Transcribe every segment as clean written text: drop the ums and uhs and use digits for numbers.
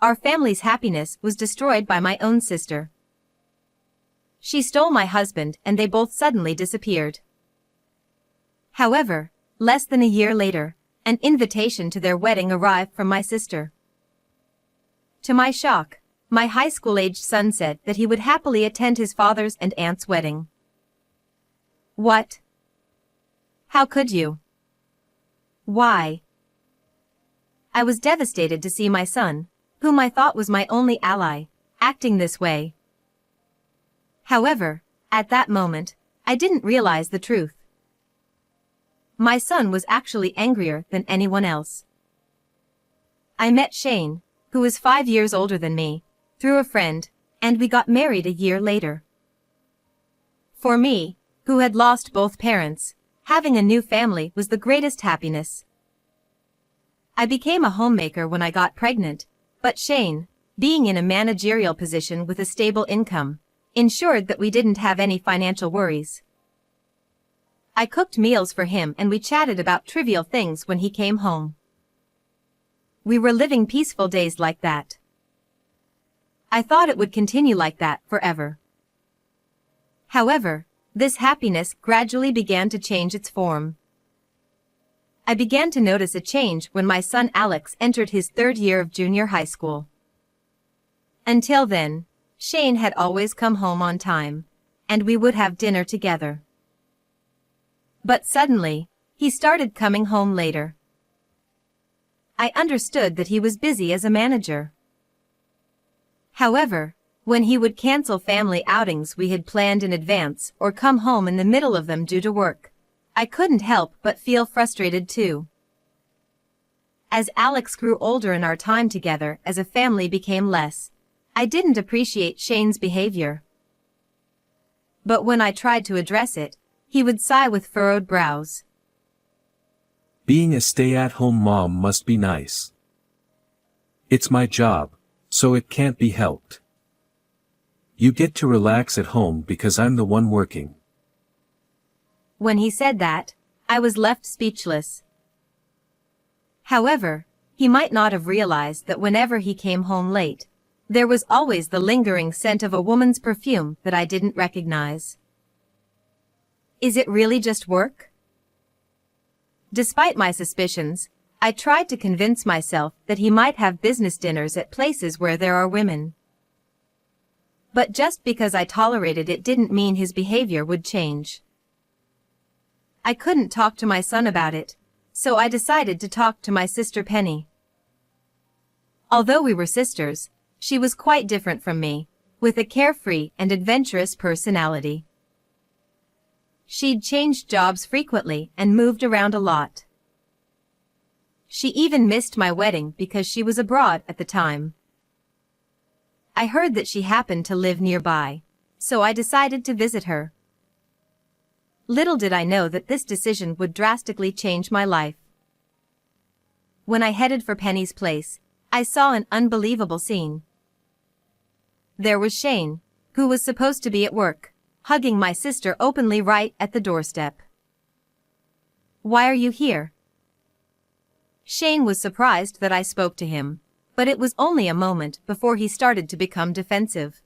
our family's happiness was destroyed by my own sister. She stole my husband and they both suddenly disappeared. However, less than a year later, an invitation to their wedding arrived from my sister. To my shock, my high school-aged son said that he would happily attend his father's and aunt's wedding. What? How could you? Why? I was devastated to see my son, whom I thought was my only ally, acting this way. However, at that moment, I didn't realize the truth. My son was actually angrier than anyone else. I met Shane, who was 5 years older than me, through a friend, and we got married a year later. For me, who had lost both parents, having a new family was the greatest happiness. I became a homemaker when I got pregnant, but Shane, being in a managerial position with a stable income, ensured that we didn't have any financial worries. I cooked meals for him and we chatted about trivial things when he came home. We were living peaceful days like that. I thought it would continue like that forever. However, this happiness gradually began to change its form. I began to notice a change when my son Alex entered his 3rd year of junior high school. Until then, Shane had always come home on time, and we would have dinner together. But suddenly, he started coming home later. I understood that he was busy as a manager. However, when he would cancel family outings we had planned in advance or come home in the middle of them due to work, I couldn't help but feel frustrated too. As Alex grew older and our time together as a family became less, I didn't appreciate Shane's behavior. But when I tried to address it, he would sigh with furrowed brows. Being a stay-at-home mom must be nice. It's my job, so it can't be helped. You get to relax at home because I'm the one working. When he said that, I was left speechless. However, he might not have realized that whenever he came home late, there was always the lingering scent of a woman's perfume that I didn't recognize. Is it really just work? Despite my suspicions, I tried to convince myself that he might have business dinners at places where there are women. But just because I tolerated it didn't mean his behavior would change. I couldn't talk to my son about it, so I decided to talk to my sister Penny. Although we were sisters, she was quite different from me, with a carefree and adventurous personality. She'd changed jobs frequently and moved around a lot. She even missed my wedding because she was abroad at the time. I heard that she happened to live nearby, so I decided to visit her. Little did I know that this decision would drastically change my life. When I headed for Penny's place, I saw an unbelievable scene. There was Shane, who was supposed to be at work, hugging my sister openly right at the doorstep. "Why are you here?" Shane was surprised that I spoke to him, but it was only a moment before he started to become defensive.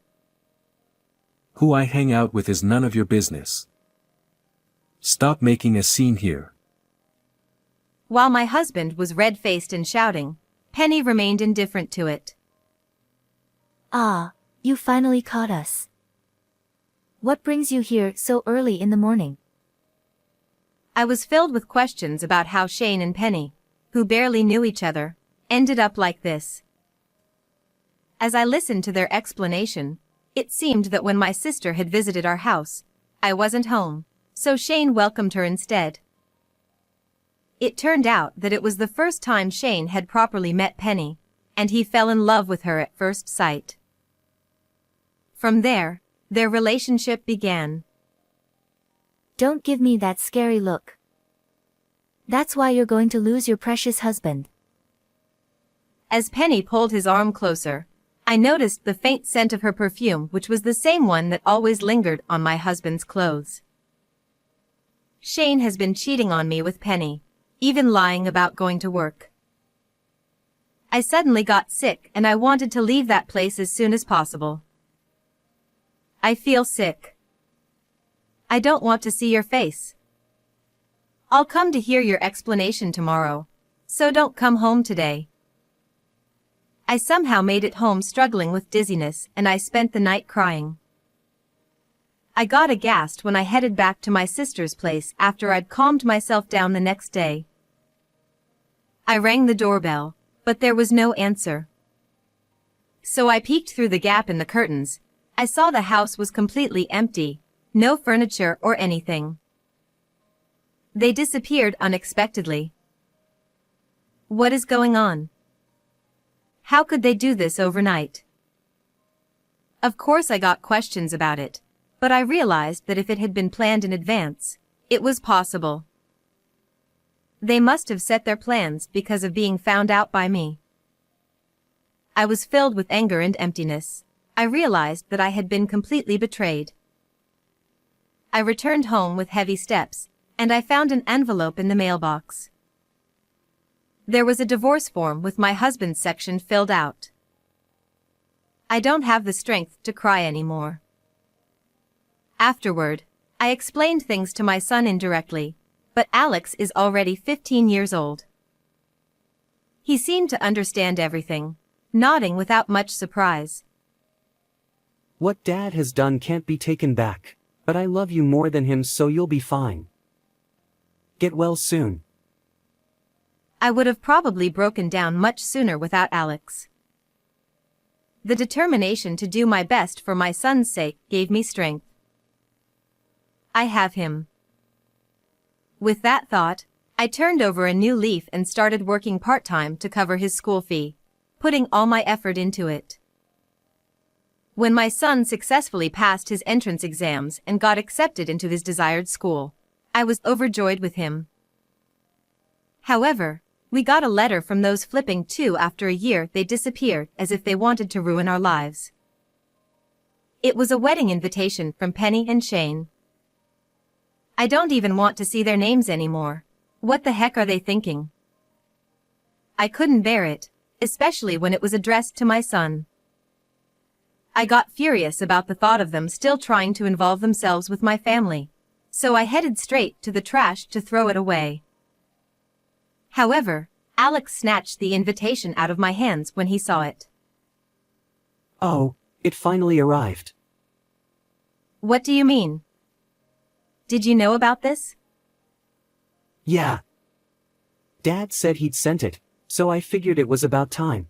Who I hang out with is none of your business. Stop making a scene here. While my husband was red-faced and shouting, Penny remained indifferent to it. Ah, you finally caught us. What brings you here so early in the morning? I was filled with questions about how Shane and Penny, who barely knew each other, ended up like this. As I listened to their explanation, it seemed that when my sister had visited our house, I wasn't home, so Shane welcomed her instead. It turned out that it was the first time Shane had properly met Penny, and he fell in love with her at first sight. From there, their relationship began. Don't give me that scary look. That's why you're going to lose your precious husband. As Penny pulled his arm closer, I noticed the faint scent of her perfume, which was the same one that always lingered on my husband's clothes. Shane has been cheating on me with Penny, even lying about going to work. I suddenly got sick and I wanted to leave that place as soon as possible. I feel sick. I don't want to see your face. I'll come to hear your explanation tomorrow, so don't come home today. I somehow made it home struggling with dizziness and I spent the night crying. I got aghast when I headed back to my sister's place after I'd calmed myself down the next day. I rang the doorbell, but there was no answer. So I peeked through the gap in the curtains. I saw the house was completely empty, no furniture or anything. They disappeared unexpectedly. What is going on? How could they do this overnight? Of course I got questions about it, but I realized that if it had been planned in advance, it was possible. They must have set their plans because of being found out by me. I was filled with anger and emptiness. I realized that I had been completely betrayed. I returned home with heavy steps, and I found an envelope in the mailbox. There was a divorce form with my husband's section filled out. I don't have the strength to cry anymore. Afterward, I explained things to my son indirectly, but Alex is already 15 years old. He seemed to understand everything, nodding without much surprise. What Dad has done can't be taken back, but I love you more than him, so you'll be fine. Get well soon. I would have probably broken down much sooner without Alex. The determination to do my best for my son's sake gave me strength. I have him. With that thought, I turned over a new leaf and started working part-time to cover his school fee, putting all my effort into it. When my son successfully passed his entrance exams and got accepted into his desired school, I was overjoyed with him. However, we got a letter from those flipping too. After a year they disappeared as if they wanted to ruin our lives. It was a wedding invitation from Penny and Shane. I don't even want to see their names anymore. What the heck are they thinking? I couldn't bear it, especially when it was addressed to my son. I got furious about the thought of them still trying to involve themselves with my family, so I headed straight to the trash to throw it away. However, Alex snatched the invitation out of my hands when he saw it. Oh, it finally arrived. What do you mean? Did you know about this? Yeah. Dad said he'd sent it, so I figured it was about time.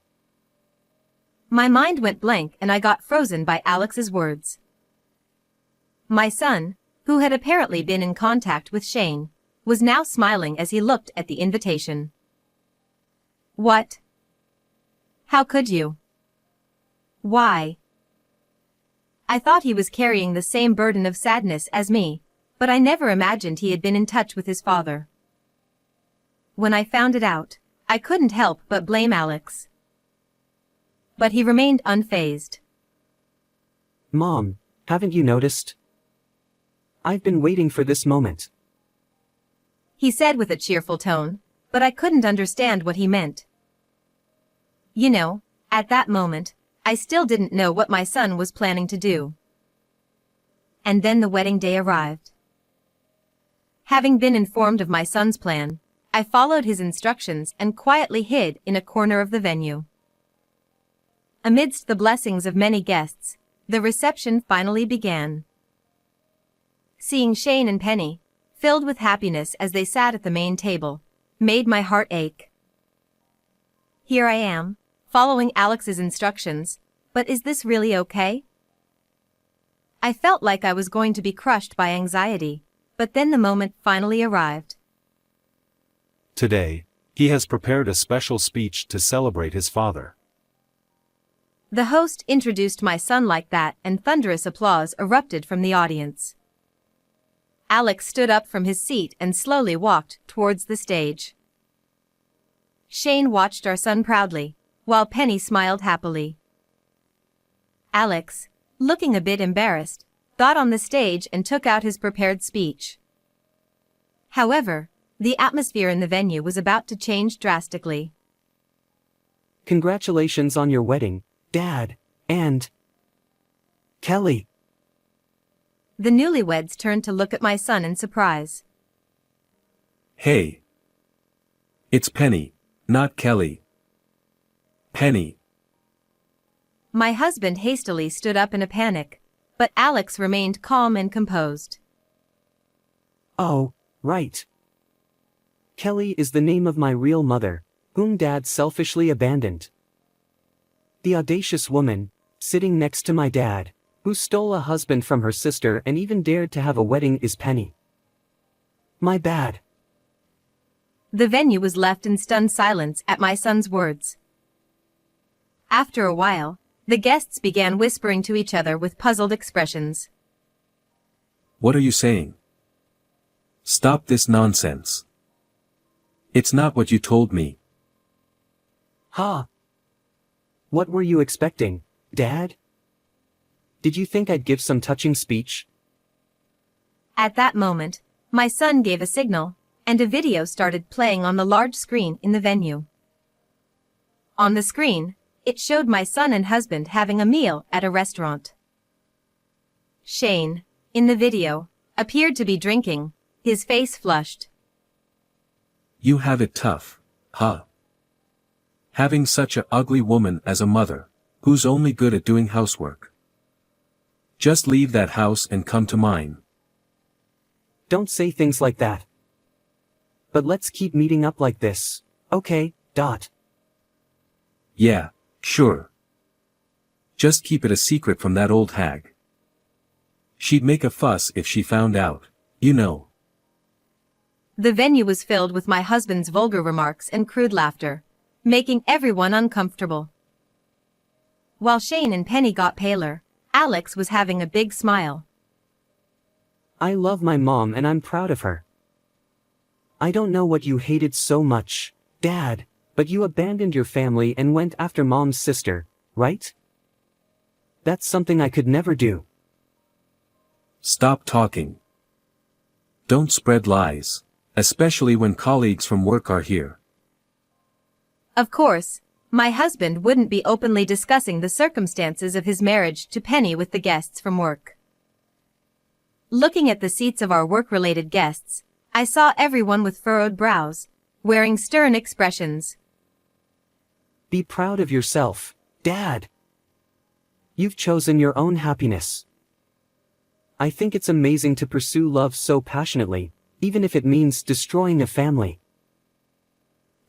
My mind went blank and I got frozen by Alex's words. My son, who had apparently been in contact with Shane, was now smiling as he looked at the invitation. What? How could you? Why? I thought he was carrying the same burden of sadness as me, but I never imagined he had been in touch with his father. When I found it out, I couldn't help but blame Alex. But he remained unfazed. Mom, haven't you noticed? I've been waiting for this moment. He said with a cheerful tone, but I couldn't understand what he meant. You know, at that moment, I still didn't know what my son was planning to do. And then the wedding day arrived. Having been informed of my son's plan, I followed his instructions and quietly hid in a corner of the venue. Amidst the blessings of many guests, the reception finally began. Seeing Shane and Penny, filled with happiness as they sat at the main table, made my heart ache. Here I am, following Alex's instructions, but is this really okay? I felt like I was going to be crushed by anxiety, but then the moment finally arrived. Today, he has prepared a special speech to celebrate his father. The host introduced my son like that and thunderous applause erupted from the audience. Alex stood up from his seat and slowly walked towards the stage. Shane watched our son proudly, while Penny smiled happily. Alex, looking a bit embarrassed, got on the stage and took out his prepared speech. However, the atmosphere in the venue was about to change drastically. Congratulations on your wedding, Dad, and Kelly. The newlyweds turned to look at my son in surprise. Hey. It's Penny, not Kelly. Penny. My husband hastily stood up in a panic, but Alex remained calm and composed. Oh, right. Kelly is the name of my real mother, whom Dad selfishly abandoned. The audacious woman, sitting next to my dad, who stole a husband from her sister and even dared to have a wedding, is Penny. My bad. The venue was left in stunned silence at my son's words. After a while, the guests began whispering to each other with puzzled expressions. What are you saying? Stop this nonsense. It's not what you told me. Ha! What were you expecting, Dad? Did you think I'd give some touching speech? At that moment, my son gave a signal, and a video started playing on the large screen in the venue. On the screen, it showed my son and husband having a meal at a restaurant. Shane, in the video, appeared to be drinking, his face flushed. You have it tough, huh? Having such a ugly woman as a mother, who's only good at doing housework. Just leave that house and come to mine. Don't say things like that. But let's keep meeting up like this, okay, Dot? Yeah, sure. Just keep it a secret from that old hag. She'd make a fuss if she found out, you know. The venue was filled with my husband's vulgar remarks and crude laughter, making everyone uncomfortable. While Shane and Penny got paler, Alex was having a big smile. I love my mom and I'm proud of her. I don't know what you hated so much, Dad, but you abandoned your family and went after Mom's sister, right? That's something I could never do. Stop talking. Don't spread lies, especially when colleagues from work are here. Of course, my husband wouldn't be openly discussing the circumstances of his marriage to Penny with the guests from work. Looking at the seats of our work-related guests, I saw everyone with furrowed brows, wearing stern expressions. Be proud of yourself, Dad. You've chosen your own happiness. I think it's amazing to pursue love so passionately, even if it means destroying a family.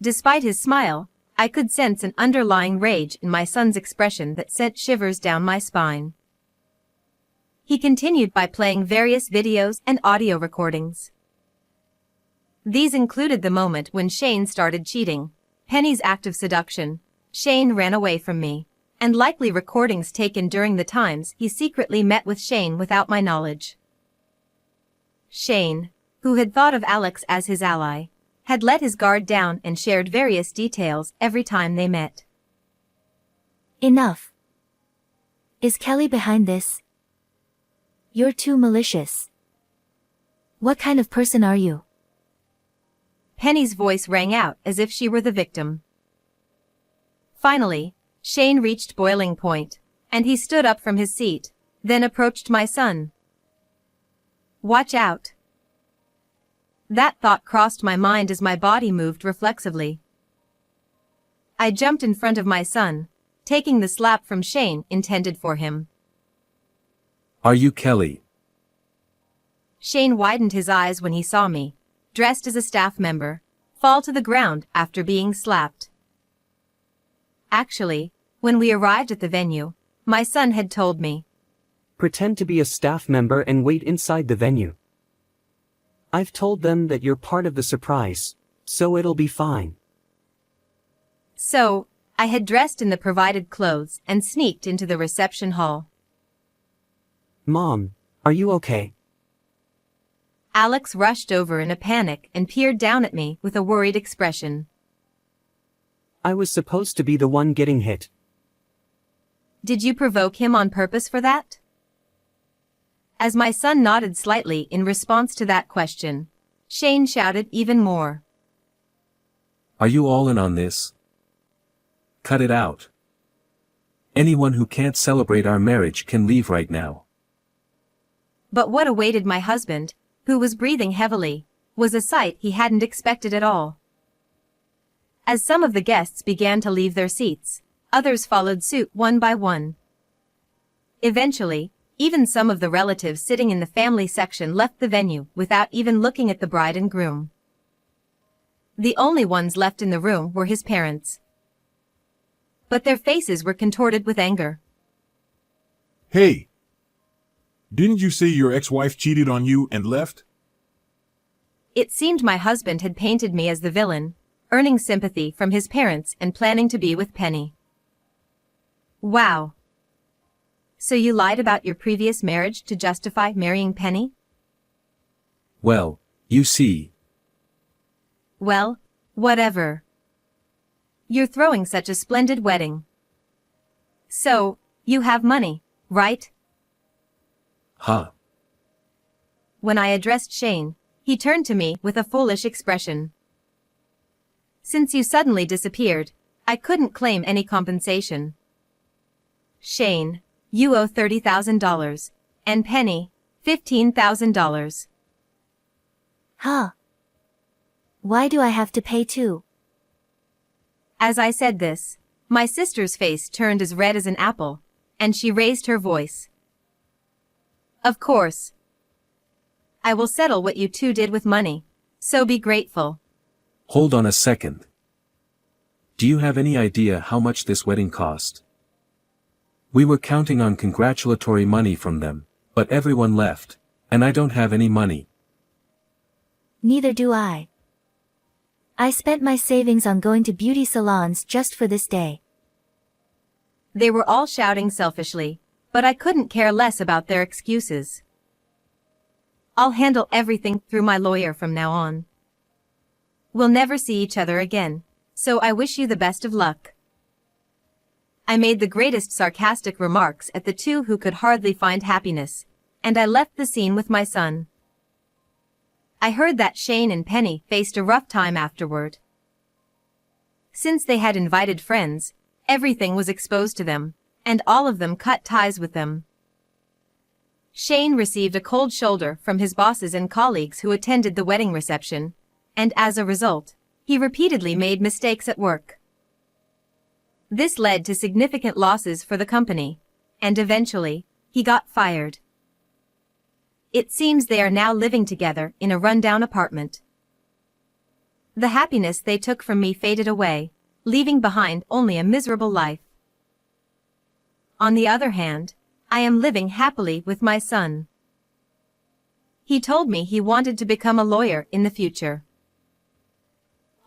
Despite his smile, I could sense an underlying rage in my son's expression that sent shivers down my spine. He continued by playing various videos and audio recordings. These included the moment when Shane started cheating, Penny's act of seduction, Shane ran away from me, and likely recordings taken during the times he secretly met with Shane without my knowledge. Shane, who had thought of Alex as his ally, had let his guard down and shared various details every time they met. Enough. Is Kelly behind this? You're too malicious. What kind of person are you? Penny's voice rang out as if she were the victim. Finally, Shane reached boiling point, and he stood up from his seat, then approached my son. Watch out. That thought crossed my mind as my body moved reflexively. I jumped in front of my son, taking the slap from Shane intended for him. Are you Kelly? Shane widened his eyes when he saw me, dressed as a staff member, fall to the ground after being slapped. Actually, when we arrived at the venue, my son had told me. Pretend to be a staff member and wait inside the venue. I've told them that you're part of the surprise, so it'll be fine. So, I had dressed in the provided clothes and sneaked into the reception hall. Mom, are you okay? Alex rushed over in a panic and peered down at me with a worried expression. I was supposed to be the one getting hit. Did you provoke him on purpose for that? As my son nodded slightly in response to that question, Shane shouted even more. Are you all in on this? cut it out. Anyone who can't celebrate our marriage can leave right now. But what awaited my husband, who was breathing heavily, was a sight he hadn't expected at all. As some of the guests began to leave their seats, others followed suit one by one. Eventually, even some of the relatives sitting in the family section left the venue without even looking at the bride and groom. The only ones left in the room were his parents. But their faces were contorted with anger. Hey! Didn't you say your ex-wife cheated on you and left? It seemed my husband had painted me as the villain, earning sympathy from his parents and planning to be with Penny. Wow. So you lied about your previous marriage to justify marrying Penny? Well, you see. Well, whatever. You're throwing such a splendid wedding. So, you have money, right? Huh. When I addressed Shane, he turned to me with a foolish expression. Since you suddenly disappeared, I couldn't claim any compensation. Shane, you owe $30,000, and Penny, $15,000. Huh? Why do I have to pay too? As I said this, my sister's face turned as red as an apple, and she raised her voice. Of course. I will settle what you two did with money, so be grateful. Hold on a second. Do you have any idea how much this wedding cost? We were counting on congratulatory money from them, but everyone left, and I don't have any money. Neither do I. I spent my savings on going to beauty salons just for this day. They were all shouting selfishly, but I couldn't care less about their excuses. I'll handle everything through my lawyer from now on. We'll never see each other again, so I wish you the best of luck. I made the greatest sarcastic remarks at the two who could hardly find happiness, and I left the scene with my son. I heard that Shane and Penny faced a rough time afterward. Since they had invited friends, everything was exposed to them, and all of them cut ties with them. Shane received a cold shoulder from his bosses and colleagues who attended the wedding reception, and as a result, he repeatedly made mistakes at work. This led to significant losses for the company, and eventually, he got fired. It seems they are now living together in a rundown apartment. The happiness they took from me faded away, leaving behind only a miserable life. On the other hand, I am living happily with my son. He told me he wanted to become a lawyer in the future.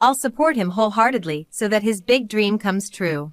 I'll support him wholeheartedly so that his big dream comes true.